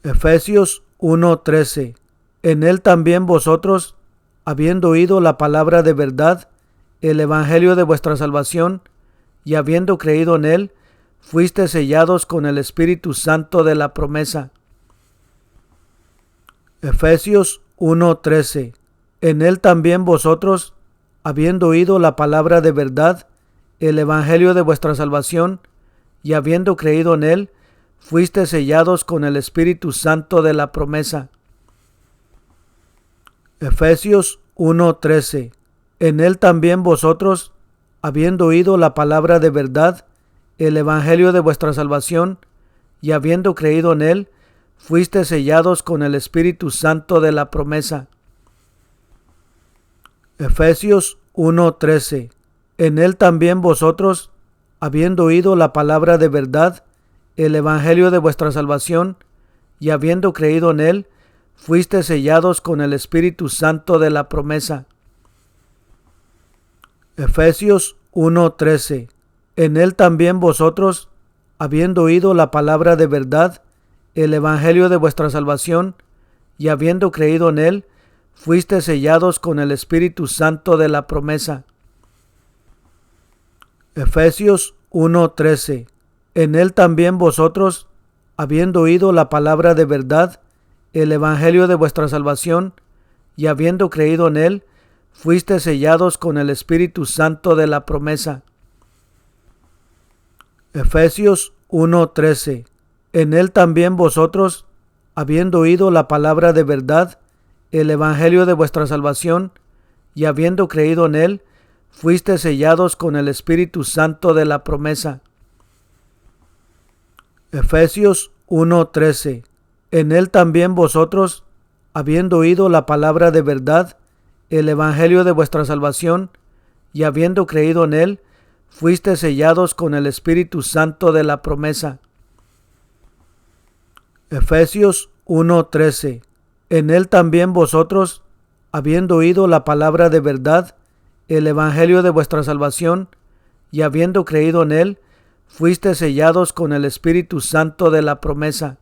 Efesios 1:13. En él también vosotros, habiendo oído la palabra de verdad, el evangelio de vuestra salvación, y habiendo creído en él, fuisteis sellados con el Espíritu Santo de la promesa. Efesios 1:13. En él también vosotros, habiendo oído la palabra de verdad, el evangelio de vuestra salvación, y habiendo creído en él, fuisteis sellados con el Espíritu Santo de la promesa. Efesios 1:13. En él también vosotros, habiendo oído la palabra de verdad, el evangelio de vuestra salvación, y habiendo creído en él, fuisteis sellados con el Espíritu Santo de la promesa. Efesios 1:13. En él también vosotros, habiendo oído la palabra de verdad, el evangelio de vuestra salvación, y habiendo creído en él, fuisteis sellados con el Espíritu Santo de la promesa. Efesios 1:13. En él también vosotros, habiendo oído la palabra de verdad, el evangelio de vuestra salvación, y habiendo creído en él, fuisteis sellados con el Espíritu Santo de la promesa. Efesios 1:13. En él también vosotros, habiendo oído la palabra de verdad, el evangelio de vuestra salvación, y habiendo creído en él, fuisteis sellados con el Espíritu Santo de la promesa. Efesios 1:13. En él también vosotros, habiendo oído la palabra de verdad, el evangelio de vuestra salvación, y habiendo creído en él, fuisteis sellados con el Espíritu Santo de la promesa. Efesios 1:13. En él también vosotros, habiendo oído la palabra de verdad, el evangelio de vuestra salvación, y habiendo creído en él, fuisteis sellados con el Espíritu Santo de la promesa. Efesios 1:13. En él también vosotros, habiendo oído la palabra de verdad, el evangelio de vuestra salvación, y habiendo creído en él, fuisteis sellados con el Espíritu Santo de la promesa.